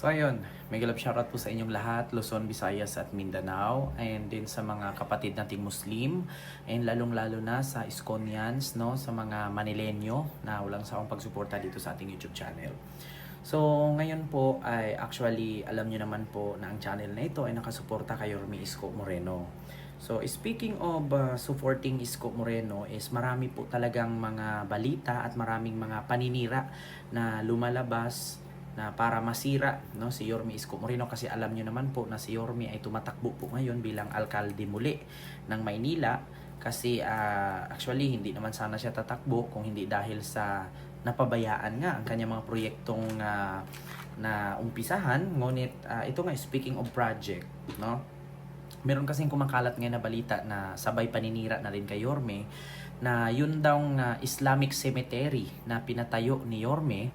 So ayun, mega love shoutout po sa inyong lahat, Luzon, Visayas at Mindanao, and din sa mga kapatid nating Muslim, and lalong-lalo na sa Iskonians, no, sa mga Manilenyo na walang sawang pagsuporta dito sa ating YouTube channel. So ngayon po ay actually alam nyo naman po na ang channel na ito ay nakasuporta kay Yorme Isko Moreno. So speaking of supporting Isko Moreno is marami po talagang mga balita at maraming mga paninira na lumalabas na para masira, no, si Yorme Isko Moreno, kasi alam niyo naman po na si Yorme ay tumatakbo po ngayon bilang alkalde muli ng Maynila, kasi actually hindi naman sana siya tatakbo kung hindi dahil sa napabayaan nga ang kanyang mga proyektong na umpisahan. Ngunit ito nga, speaking of project, no, meron kasing kumakalat ngayon na balita na sabay paninira na rin kay Yorme, na yun daw Islamic cemetery na pinatayo ni Yorme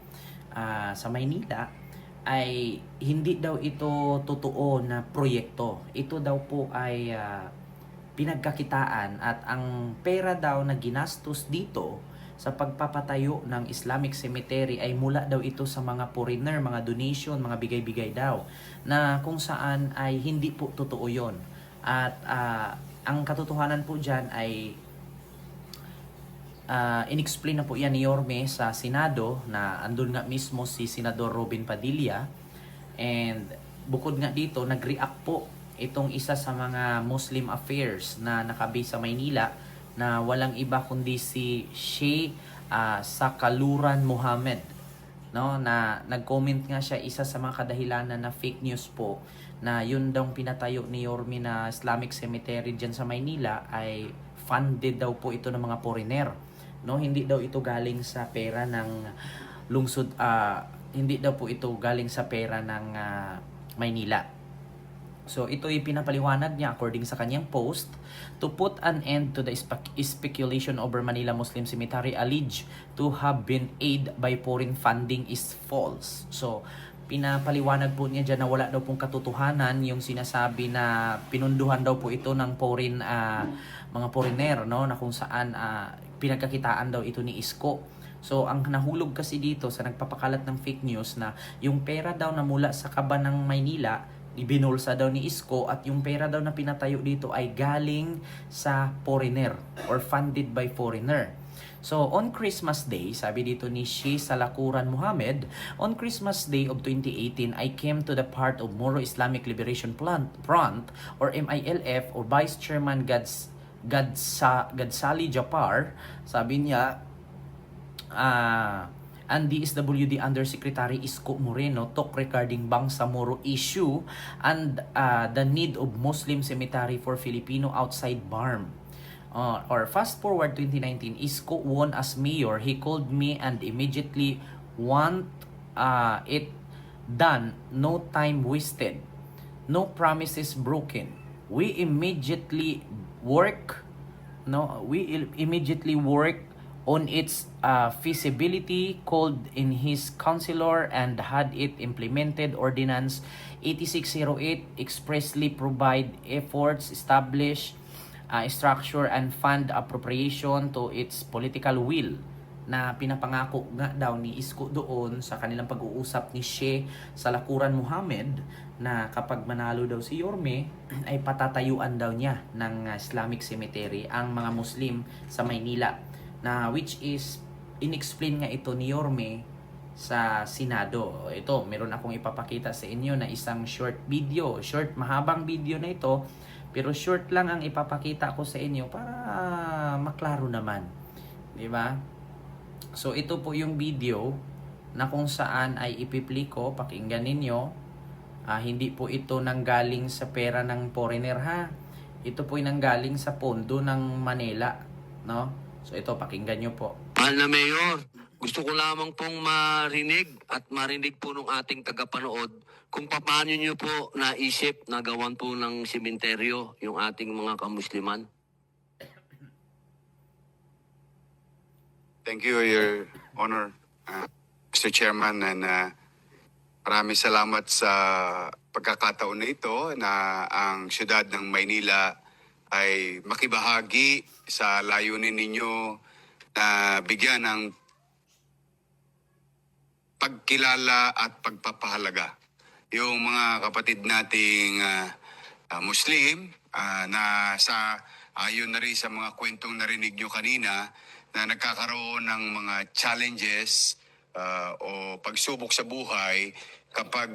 sa Maynila ay hindi daw ito totoo na proyekto. Ito daw po ay pinagkakitaan, at ang pera daw na ginastos dito sa pagpapatayo ng Islamic cemetery ay mula daw ito sa mga foreigner, mga donation, mga bigay-bigay daw, na kung saan ay hindi po totoo yon. At ang katotohanan po dyan ay inexplain na po yan ni Yorme sa Senado, na andun nga mismo si Senador Robin Padilla. And bukod nga dito, nag-react po itong isa sa mga Muslim affairs na nakabase sa Maynila, na walang iba kundi si Sheikh Sakaluran Muhammad, no, na nag-comment nga siya, isa sa mga kadahilanan na fake news po na yun daw pinatayo ni Yorme na Islamic cemetery diyan sa Maynila ay funded daw po ito ng mga foreigner, no, hindi daw ito galing sa pera ng lungsod, hindi daw po ito galing sa pera ng Maynila. So ito ay pinapaliwanag niya according sa kanyang post: to put an end to the speculation over Manila Muslim Cemetery alleged to have been aid by foreign funding is false. So pinapaliwanag po niya dyan na wala daw pong katotohanan yung sinasabi na pinunduhan daw po ito ng foreign mga foreigner, no, na kung saan pinagkakitaan daw ito ni Isko. So ang nahulog kasi dito sa nagpapakalat ng fake news na yung pera daw na mula sa kaban ng Maynila ibinulsa daw ni Isko, at yung pera daw na pinatayo dito ay galing sa foreigner or funded by foreigner. So on Christmas Day, sabi dito ni Sheikh Salakuran Muhammad, on Christmas Day of 2018, I came to the part of Moro Islamic Liberation Front or MILF or Vice Chairman Gadsali Japar, sabi niya, and DSWD Undersecretary Isko Moreno talk regarding Bangsamoro issue and the need of Muslim cemetery for Filipino outside BARM. Or fast forward 2019, Isko won as mayor. He called me and immediately want it done. No time wasted. No promises broken. We immediately work on its feasibility, called in his councilor and had it implemented. Ordinance 8608 expressly provide efforts, establish structure and fund appropriation to its political will, na pinapangako nga daw ni Isko doon sa kanilang pag-uusap ni Sheikh Salakuran Muhammad na kapag manalo daw si Yorme ay patatayuan daw niya ng Islamic cemetery ang mga Muslim sa Maynila, na which is inexplain nga ito ni Yorme sa Senado. Ito, meron akong ipapakita sa inyo na isang short video, mahabang video na ito, pero short lang ang ipapakita ko sa inyo para maklaro naman, di ba? So ito po yung video na kung saan ay ipi-play ko, pakinggan ninyo. Hindi po ito nanggaling sa pera ng foreigner, ha. Ito po yung nanggaling sa pondo ng Manila, no? So ito, pakinggan nyo po. Mahal na Mayor, gusto ko lamang pong marinig at marinig po ng ating tagapanood kung paano nyo po naisip na gawan po ng sementeryo yung ating mga kamusliman. Thank you, Your Honor, Mr. Chairman, and maraming salamat sa pagkakataon na ito na ang siyudad ng Maynila ay makibahagi sa layunin ninyo na bigyan ng pagkilala at pagpapahalaga yung mga kapatid nating Muslim na sa ayon na rin sa mga kwentong narinig nyo kanina na nagkakaroon ng mga challenges o pagsubok sa buhay kapag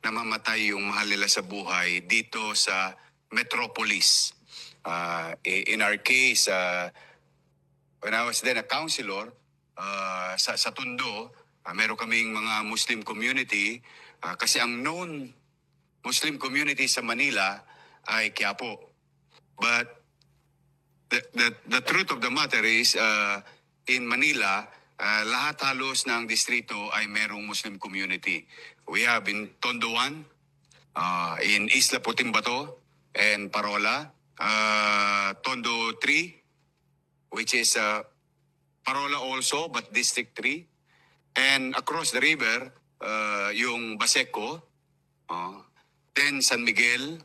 namamatay yung mahal nila sa buhay dito sa Metropolis. In our case, when I was then a counselor sa Tondo, meron kaming mga Muslim community kasi ang known Muslim community sa Manila ay Quiapo. But the truth of the matter is in Manila, lahat halos ng distrito ay merong Muslim community. We have in Tondo 1, in Isla Putimbato and Parola, Tondo 3, which is Parola also, but District 3. And across the river, yung Baseco, then San Miguel,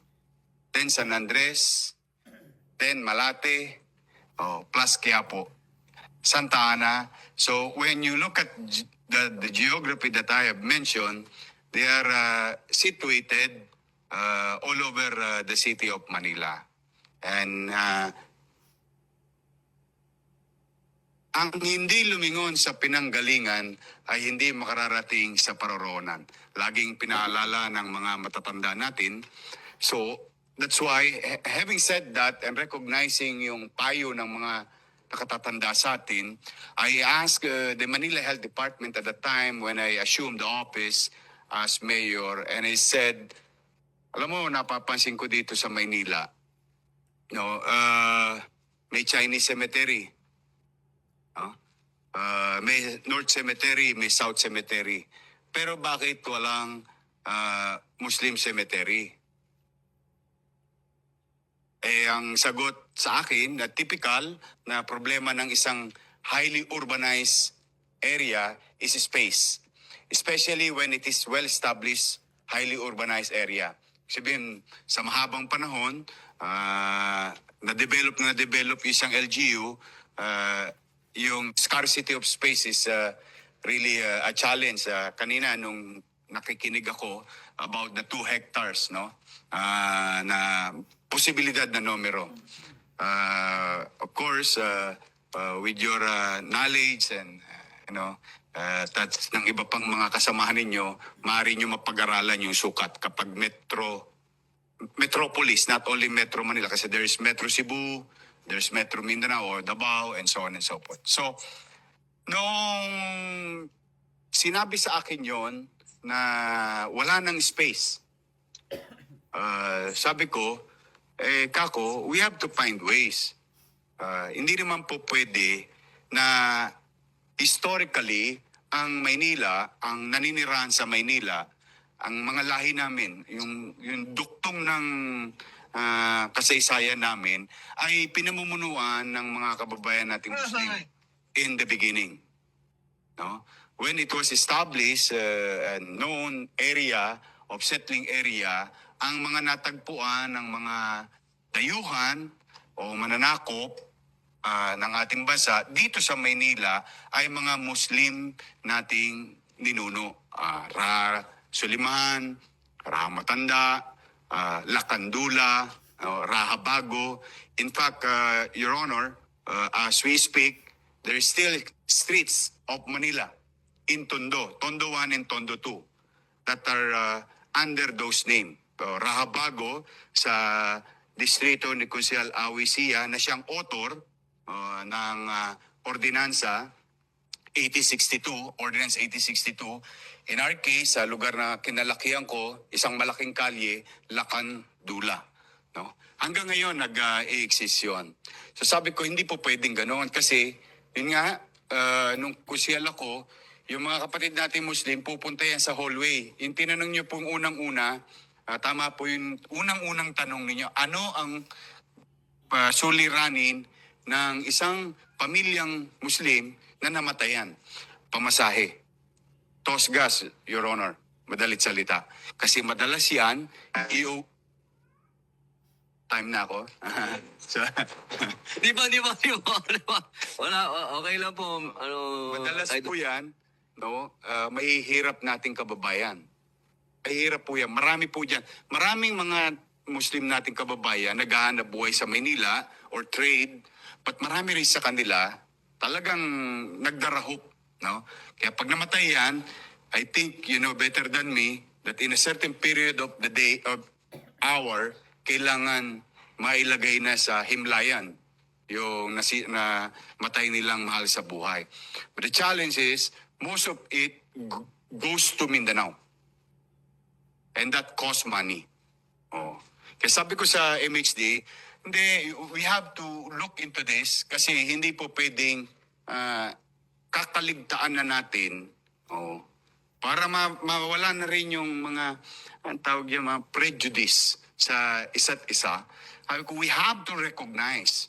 then San Andres, then Malate, plus Quiapo, Santa Ana. So when you look at the geography that I have mentioned, they are situated all over the city of Manila. And ang hindi lumingon sa pinanggalingan ay hindi makararating sa paroroonan. Laging pinaalala ng mga matatanda natin. So, that's why, having said that and recognizing yung payo ng mga nakatatanda sa atin, I asked the Manila Health Department at the time when I assumed the office as mayor, and I said, alam mo, napapansin ko dito sa Maynila, no, may Chinese cemetery. May North Cemetery, may South Cemetery. Pero bakit walang Muslim Cemetery? Ang sagot sa akin na typical na problema ng isang highly urbanized area is space. Especially when it is well-established, highly urbanized area. Sabihin, sa mahabang panahon, na-develop isang LGU, yung scarcity of space is really a challenge. Kanina nung nakikinig ako about the 2 hectares, no? Na posibilidad na numero. Of course, with your knowledge and that's ng iba pang mga kasamahan ninyo, maaari nyo mapag-aralan yung sukat kapag metropolis, not only Metro Manila, kasi there is Metro Cebu, there's Metro Mindanao or Davao, and so on and so forth. So, nung sinabi sa akin yon na wala nang space, sabi ko, Kako, we have to find ways. Hindi naman po pwede na historically, ang Maynila, ang naninirahan sa Maynila, ang mga lahi namin, yung duktong ng kasaysayan namin ay pinamumunuan ng mga kababayan nating Muslim in the beginning. No? When it was established, a known area of settling area, ang mga natagpuan ng mga dayuhan o mananakop ng ating bansa dito sa Maynila ay mga Muslim nating ninuno. Ra Suliman, Ra Matanda, Lakandula, Rahabago. In fact, Your Honor, as we speak, there is still streets of Manila in Tondo 1 and Tondo 2, that are under those names. Rahabago sa distrito ni Consejal Awi Sia na siyang author ng Ordinansa 8062, Ordinance 8062. In our case, sa lugar na kinalakihan ko, isang malaking kalye, Lakandula. No? Hanggang ngayon, nag-e-exist yun. So sabi ko, hindi po pwedeng ganoon kasi, yun nga, nung kusyal ako, yung mga kapatid natin Muslim, pupunta yan sa hallway. Yung tinanong nyo pong unang-una, tama po yung unang-unang tanong ninyo, ano ang suliranin ng isang pamilyang Muslim na namatayan? Pamasahe. Tosgas, Your Honor. Madalit salita. Kasi madalas yan, time na ako. So, Di ba? Wala, okay lang po. madalas po yan, no, mahihirap nating kababayan. Mahirap po yan. Marami po dyan. Maraming mga Muslim nating kababayan naghahanap buhay sa Manila or trade, but marami rin sa kanila talagang nagdarahop. No? Kaya pag namatay yan, I think you know better than me that in a certain period of the day of hour, kailangan mailagay na sa himlayan yung na matay nilang mahal sa buhay. But the challenge is, most of it goes to Mindanao. And that costs money. Oh. Kaya sabi ko sa MHD, hindi, we have to look into this kasi hindi po pwedeng kakaligtaan na natin para mawala na rin yung mga ang tawag yung mga prejudice sa isa't isa. Sabi ko, we have to recognize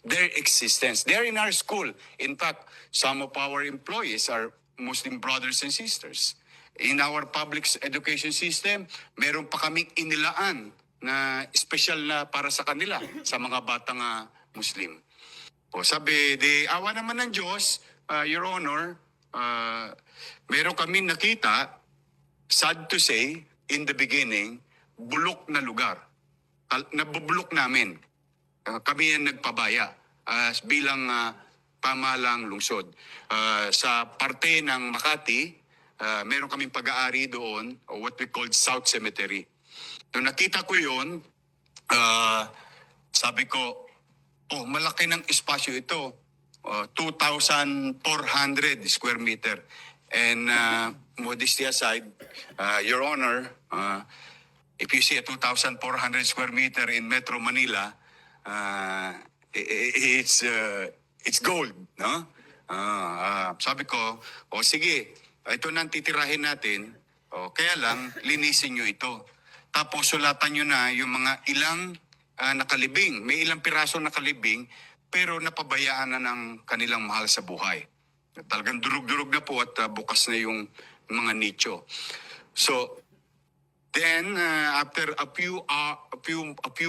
their existence. They're in our school. In fact, some of our employees are Muslim brothers and sisters. In our public education system, meron pa kaming inilaan na special na para sa kanila, sa mga batang Muslim. O sabi, awa naman ng Diyos, Your Honor, meron kami nakita, sad to say, in the beginning, bulok na lugar. Nabubulok namin. Kami ang nagpabaya bilang pamahalang lungsod. Sa parte ng Makati, meron kaming pag-aari doon, o what we call South Cemetery. Nung nakita ko yun, sabi ko, malaki ng espasyo ito. 2,400 square meter. And modesty aside, Your Honor, if you see a 2,400 square meter in Metro Manila, it's gold, no? Sabi ko, sige, ito nang titirahin natin, kaya lang, linisin nyo ito. Tapos sulatan nyo na yung mga ilang nakalibing. May ilang piraso nakalibing, pero napabayaan na ng kanilang mahal sa buhay. Talagang durug-durug na po at bukas na yung mga nicho. So, then after a few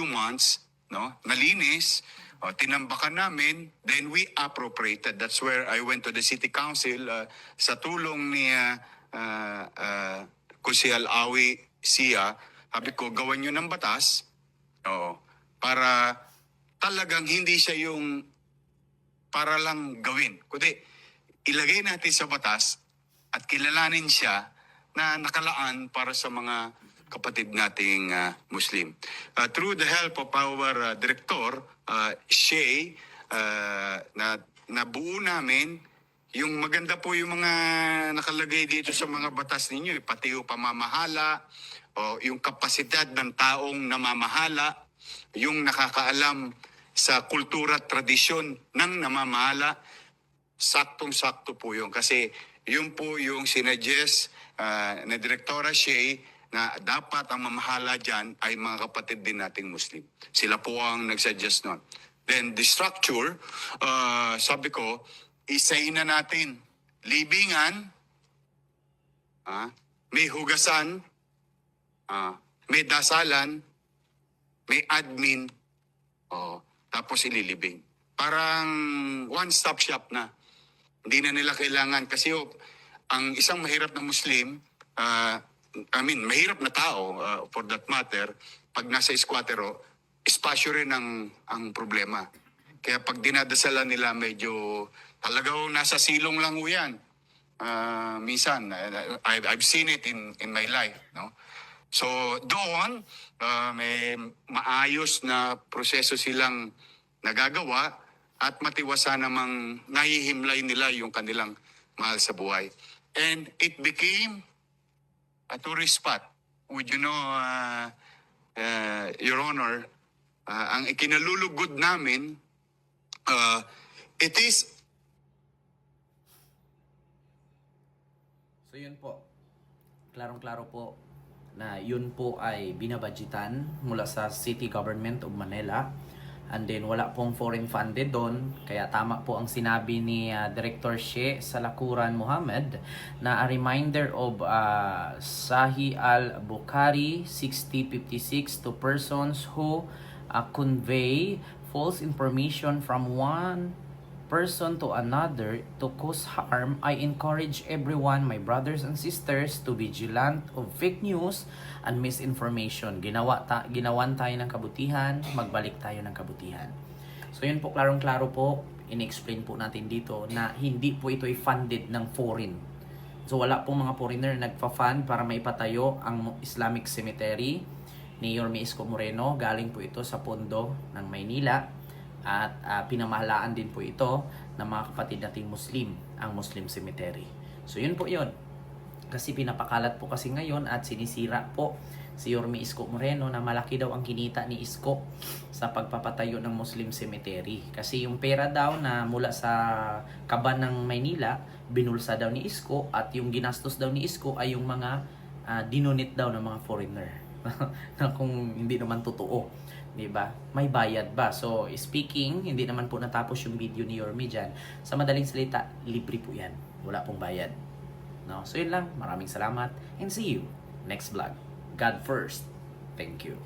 months, no, nalinis, tinambakan namin, then we appropriated. That's where I went to the city council sa tulong ni Kusihal Awi Sia. Sabi ko, gawan nyo ng batas para talagang hindi siya yung para lang gawin. Kundi ilagay natin sa batas at kilalanin siya na nakalaan para sa mga kapatid nating Muslim. Through the help of our director, Shay, na nabuo namin, yung maganda po yung mga nakalagay dito sa mga batas ninyo, pati yung pamamahala, yung kapasidad ng taong namamahala, yung nakakaalam sa kultura at tradisyon ng namamahala, saktong-sakto po yun. Kasi yun po yung sinuggest na Direktora Shay na dapat ang mamahala dyan ay mga kapatid din nating Muslim. Sila po ang nagsuggest nun. Then the structure, sabi ko, isayin na natin. Libingan, may hugasan, may dasalan, may admin, tapos ililibing. Parang one-stop shop na. Hindi na nila kailangan kasi ang isang mahirap na Muslim, mahirap na tao for that matter, pag nasa squattero, espasyo rin ang problema. Kaya pag dinadasalan nila, medyo talagang nasa silong lang yan. Minsan, I've seen it in my life. No? So doon, may maayos na proseso silang nagagawa at matiwasa namang nahihimlay nila yung kanilang mahal sa buhay. And it became a tourist spot. Would you know, Your Honor, ang ikinalulugod namin, it is... So yun po, klarong-klaro po na yun po ay binabudgetan mula sa City Government of Manila. And then wala pong foreign funded doon. Kaya tama po ang sinabi ni Director She Salakuran Muhammad na a reminder of Sahi al-Bukhari 6056 to persons who convey false information from one person to another to cause harm, I encourage everyone, my brothers and sisters, to be vigilant of fake news and misinformation. Ginawan tayo ng kabutihan, magbalik tayo ng kabutihan. So yun po, klarong-klaro po, in-explain po natin dito na hindi po ito funded ng foreign. So wala pong mga foreigner nagpa-fund para maipatayo ang Islamic Cemetery ni Yorme Isko Moreno. Galing po ito sa pondo ng Maynila. At pinamahalaan din po ito ng mga kapatid nating Muslim, ang Muslim Cemetery. So yun po yun. Kasi pinapakalat po kasi ngayon at sinisira po si Yorme Isko Moreno na malaki daw ang kinita ni Isko sa pagpapatayo ng Muslim Cemetery. Kasi yung pera daw na mula sa kaban ng Maynila, binulsa daw ni Isko, at yung ginastos daw ni Isko ay yung mga dinonate daw ng mga foreigner. Na kung hindi naman totoo, 'di ba? May bayad ba? So, speaking, hindi naman po natapos yung video ni Yorme dyan. Sa madaling salita, libre po 'yan. Wala pong bayad. No? So, yun lang. Maraming salamat and see you next vlog. God first. Thank you.